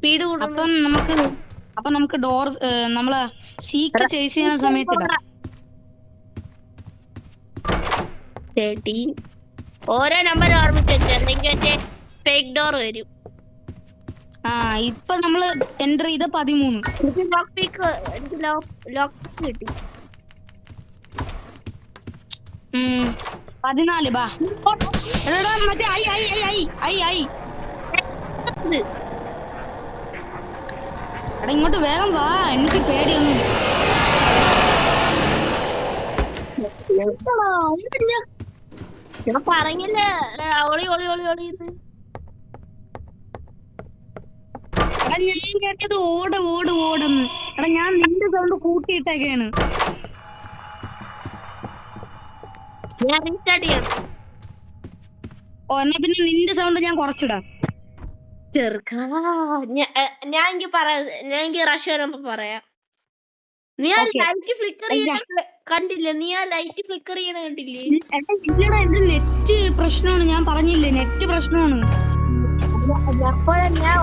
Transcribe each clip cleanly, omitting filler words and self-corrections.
Speed കൂടുന്നു. അപ്പം നമുക്ക് ഡോർ നമ്മള് സീക്ക് ചേസ് ചെയ്യുന്ന സമയത്ത് ഇടാം. 13 ഓരോ നമ്പർ ഓർമ്മിച്ചു അല്ലെങ്കിൽ മറ്റേ ഫേക്ക് ഡോർ വരും. ഇപ്പൊ നമ്മള് എൻ്റർ ചെയ്ത 13. എനിക്ക് ലോക്ക് കിട്ടി. 14 ബാ. മറ്റേ എടാ ഇങ്ങോട്ട് വേഗം വാ, എനിക്ക് പേടിയൊന്നും. ഞാൻ പറഞ്ഞില്ലേ ഒളി ഒളി ഒളി ഒളി. എടാ ഞാൻ കേട്ടത് ഓടുന്ന്. എടാ ഞാൻ നിന്റെ സൗണ്ട് കൂട്ടിയിട്ടൊക്കെയാണ്. ഞാൻ റീസ്റ്റാർട്ട് ചെയ്യണം. എന്നാ പിന്നെ നിന്റെ സൗണ്ട് ഞാൻ കുറച്ചിടാം. ചെറുക്കാ ഞാൻ എനിക്ക് റഷ് വരുമ്പോ പറയാം. നീ ആ ലൈറ്റ് ഫ്ലിക്കർ കണ്ടില്ലേ? നീ ആ ലൈറ്റ് ഫ്ലിക്കർ ചെയ്യണ കണ്ടില്ലേ? ഇല്ലടാ എന്റെ നെറ്റ് പ്രശ്നമാണ്. ഞാൻ പറഞ്ഞില്ലേ നെറ്റ് പ്രശ്നമാണ്. അപ്പോഴും ഞാൻ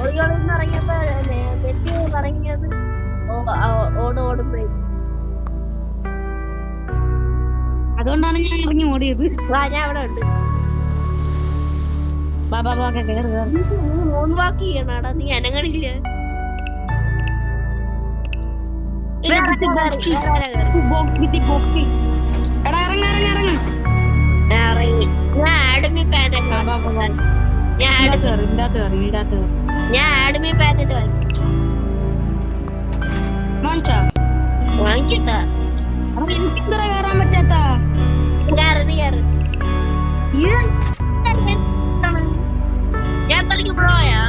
ഒളിയോളിന്ന് ഇറങ്ങിയപ്പോ നെറ്റ് ഇറങ്ങിയത് ഓടുമ്പോഴേ. അതുകൊണ്ടാണ് ഞാൻ ഇറങ്ങി ഓടിയത്. ഞാൻ അവിടെ ഉണ്ട്. നീ 3 വാക്ക് ചെയ്യണടാ, നീ അനങ്ങണില്ല. എടാ ഇറങ്ങ. ഞാൻ ആഡമി പാനറ്റ് വാങ്ങിട്ടാ. എനിക്കെന്തറ കയറാൻ പറ്റാത്ത? ഞാൻ കളിക്ക് പോയാ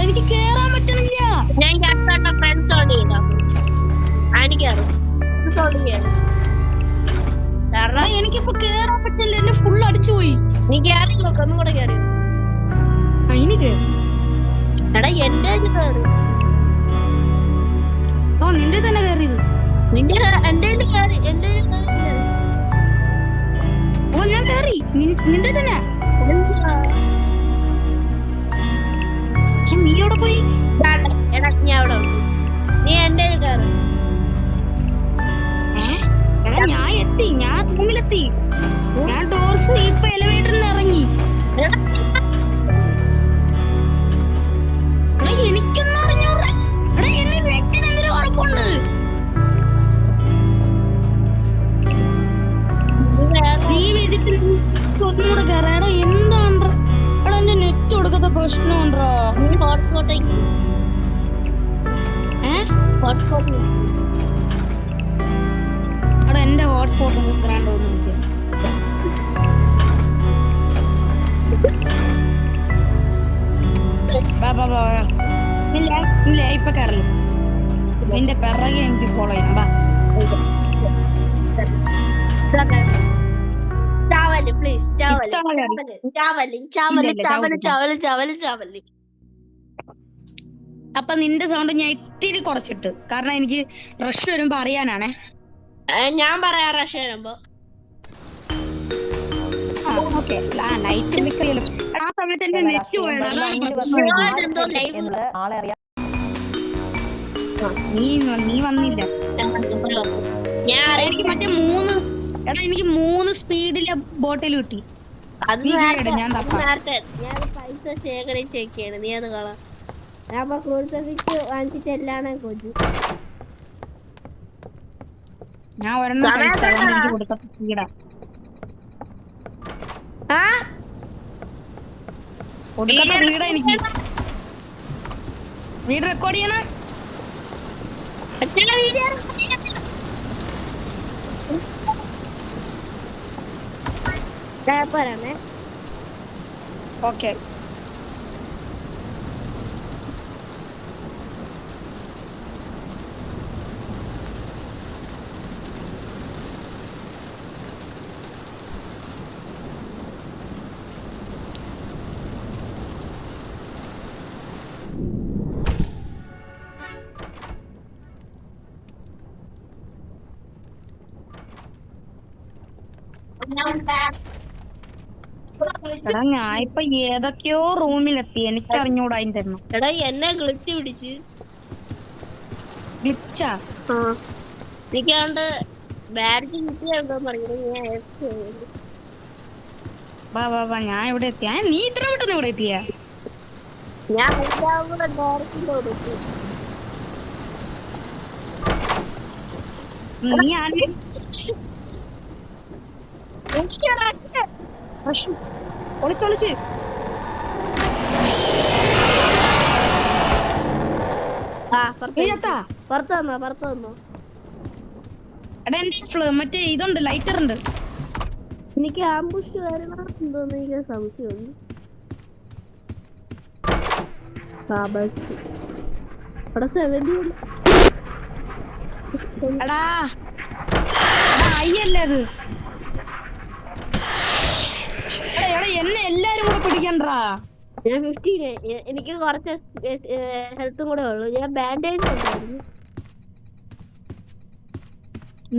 എനിക്ക് കേറാൻ പറ്റുന്നില്ല. ഞാൻ അടുത്ത ഫ്രണ്ട്സ് ഓൺ ചെയ്താ എനിക്കിപ്പോ കേറാൻ പറ്റില്ല. എന്നെ ഫുൾ അടിച്ചു പോയി. നീ കയറി നോക്ക്, ഒന്നും കൂടെ കയറി. എനിക്ക് എടാ എന്റെ കയറി. നിന്റെ തന്നെ കയറിയത്. എന്റെ കയറി. ഞാൻ കയറി നിന്റെ തന്നെ. നീ അവിടെ പോയി. എടാ ഞാൻ അവിടെ ഉണ്ട്. നീ എന്റെ കയറി. ഞാൻ എത്തി. ഞാൻ റൂമിലെത്തി. ഞാൻ ഡോർസ് ഇപ്പൊ എലിവേറ്ററിൽ ഇറങ്ങി. എനിക്കൊന്നും അറിഞ്ഞൂടാ. എടാ എന്നെ വെട്ടിനെന്തൊരു കുഴപ്പമുണ്ട്. നീ വീട്ടിൽ ഒന്നുകൂടെ കയറാടാ. എന്താണ്ടാ എടാ എന്റെ നെറ്റ് കൊടുക്കാത്ത പ്രശ്നമുണ്ടോ? നീ ഹോട്ട്സ്പോട്ട് എടാ എന്റെ ഹോട്ട്സ്പോട്ട് കിട്ടാണ്ടോന്ന് ഇല്ല ഇപ്പൊ കയറല്ലോ. നിന്റെ പിറകെ എനിക്ക് ഫോളോ ചെയ്യണം. ബാ അപ്പൊ നിന്റെ സൗണ്ട് ഞാൻ ഇത്തിരി കുറച്ചിട്ട്, കാരണം എനിക്ക് റഷ് വരുമ്പോ അറിയാനാണേ. ഞാൻ പറയാം റഷ് വരുമ്പോ. ആ സമയത്ത് എന്റെ നെറ്റ് നീ വന്നില്ല. എനിക്ക് മറ്റേ 3 സ്പീഡിലെ ബോട്ടിൽ കിട്ടി. ഞാൻ പൈസ ശേഖരിച്ചേക്കാണ്. നീ അത് കള. ഞാൻ വാങ്ങിച്ചിട്ട് എല്ലാം കൊച്ചു. ഞാൻ ഒരെണ്ണം എനിക്ക് കൊടുത്ത സ്പീഡാ. കൊടുക്കാത്ത വീടാ എനിക്ക്. വീട് റെക്കോർഡ് ചെയ്യണ ഓക്കെ. എടാ ഞാൻ ഇപ്പൊ ഏതൊക്കെയോ റൂമിലെത്തി, എനിക്ക് അറിഞ്ഞൂടാ അതിന്റെ എണ്ണം. എടാ എന്നെ ഗ്ലിച്ച് പിടിച്ച് ഗ്ലിച്ചാ? എനിക്കാണ്ട് ബാഡ്ജ് കിട്ടിയുണ്ടോ പറയുന്നത്. വാ വാ വാ, ഞാൻ ഇവിടെ എത്തിയ. നീ ഇത്ര പെട്ടെന്ന് ഇവിടെ എത്തിയ? ഞാൻ ഡയറക്റ്റിന്റെ കൊടുത്തു. നീ ആദ്യം ഒളിച്ചൊളിച്ച് പുറത്ത് വന്നോ. എടാ എന്റെ മറ്റേ ഇതുണ്ട്, ലൈറ്റർ ഉണ്ട്. എനിക്ക് ആംബുഷ് വരണമെന്തോന്ന് എനിക്ക് സംശയമുണ്ട്. എടാ അയ്യല്ലേ അത്. എടാ എന്നെ എല്ലാരും കൂടെ പിടിക്കണ്ടാ. ഞാൻ 15. എനിക്ക് കുറച്ച് ഹെൽത്തും കൂടെ ഉള്ളു. ഞാൻ ബാൻഡേജ് ഉണ്ടായിരുന്നു.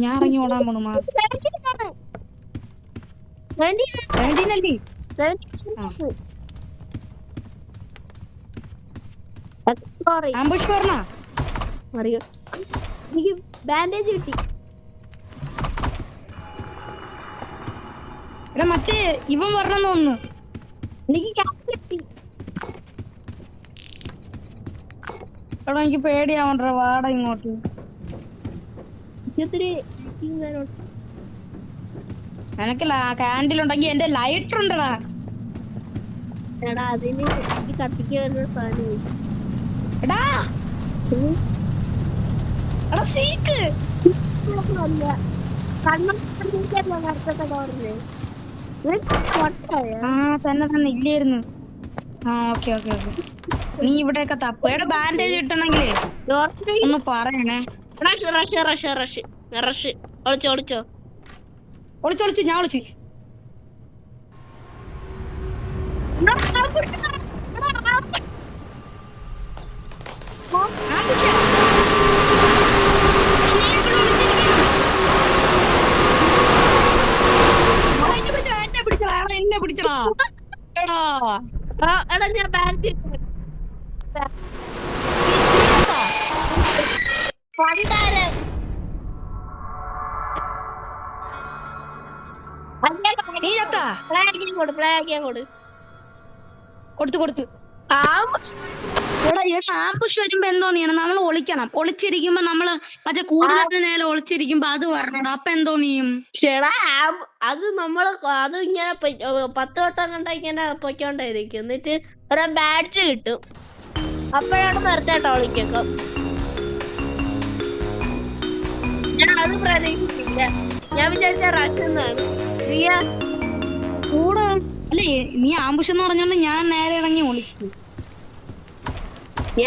ഞാൻ ഇറങ്ങി ഓടാൻ പോണു. ആംബുഷ് പറഞ്ഞ എനിക്ക് ബാൻഡേജ് കിട്ടി. എടാ മറ്റേ ഇവൻ പറഞ്ഞെന്ന് തോന്നുന്നു. എനിക്ക് ക്യാഷ് കിട്ടി. എടാ എനിക്ക് പേടിയാവണ്ട, വാട ഇങ്ങോട്ട്. എനക്ക് കാൻഡിൽ എന്റെ ലൈറ്റർ ഉണ്ടടാ. എടാ അതിന് കത്തിക്കാൻ സാധനം. എടാ എടാ സീക്ക് തന്നെ ഇല്ലായിരുന്നു. Okay okay okay. നീ ഇവിടെയൊക്കെ തപ്പയുടെ ബാൻഡേജ് കിട്ടണെങ്കിലേ ഒന്ന് പറയണേ. ഒളിച്ചൊളിച്ചു ഞാൻ ഒളിച്ചു. എന്നെ പിടിച്ചടാ. എടാ ഞാൻ ബാൻഡേജ് കൊടുത്തു. ആംബുഷ് വരുമ്പോ എന്തോ ചെയ്യണം, നമ്മൾ ഒളിക്കണം. ഒളിച്ചിരിക്കുമ്പോ നമ്മള് മറ്റേ കൂടുതൽ നേരം ഒളിച്ചിരിക്കുമ്പോ അത് വരണോ. അപ്പൊ എന്തോ ചെയ്യും? അത് നമ്മള് അത് ഇങ്ങനെ 10 വട്ടം കണ്ട ഇങ്ങനെ പൊയ്ക്കൊണ്ടായിരിക്കും. എന്നിട്ട് ഒരു ബാഡ്ജ് കിട്ടും. അപ്പോഴാണ് നിർത്തേട്ടോ ഒളിക്കൊക്കെ. ഞാൻ അത് പ്രതീക്ഷിച്ചില്ല. ഞാൻ വിചാരിച്ച റഷ് എന്നാണ്. കൂടെ അല്ലേ നീ ആംബുഷ് എന്ന് പറഞ്ഞോണ്ട് ഞാൻ നേരെ ഇറങ്ങി ഒളിച്ചു.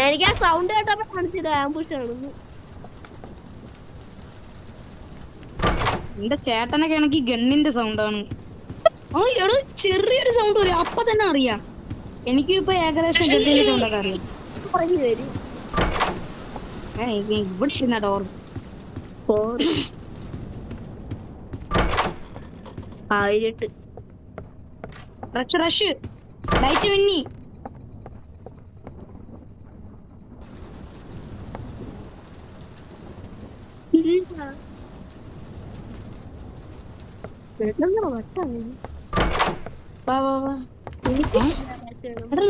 എനിക്ക് ആ സൗണ്ട് കേട്ടപ്പോ കാണിച്ചത് ആംബുഷ് ആണെന്ന്. എന്റെ ചേട്ടനൊക്കെ ആണെങ്കിൽ ഗണ്ണിന്റെ സൗണ്ടാണ്. എടോ ചെറിയൊരു സൗണ്ട് വരും, അപ്പൊ തന്നെ അറിയാം. എനിക്കും ഇപ്പൊ ഏകദേശം ഗണ്ണിന്റെ സൗണ്ട് ഒക്കെ അറിയാം. ഇവിടെ ഇരുന്ന ഡോർ റഷ് ലൈറ്റ് മിന്നി.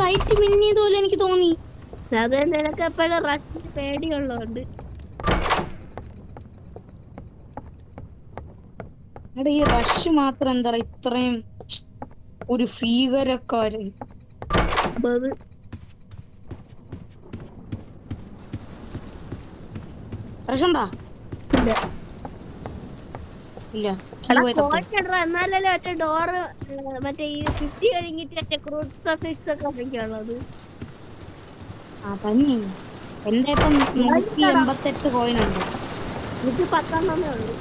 ലൈറ്റ് മിന്നിയതുപോലെ എനിക്ക് തോന്നി. അത് നിനക്ക് എപ്പോഴും റഷ് പേടിയുള്ളതുകൊണ്ട്. എടാ ഈ റഷ് മാത്രം എന്താ ഇത്രയും ഒരു ഭീകരക്കാര്. റഷുണ്ടാ? ഇല്ല. എന്നാലല്ലേ മറ്റേ ഡോറ് മറ്റേ ഈ 50 കഴിഞ്ഞിട്ട് മറ്റേ ക്രൂസിഫിക്സ് ഒക്കെ ഉള്ളത്. അതന്നെ എന്റെ ഇപ്പം 188 കോയിനുണ്ട്. ഇത് 10 ഉള്ളു.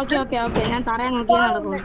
ഓക്കെ ഞാൻ തറയാൻ നോക്കി നടക്കുന്നു.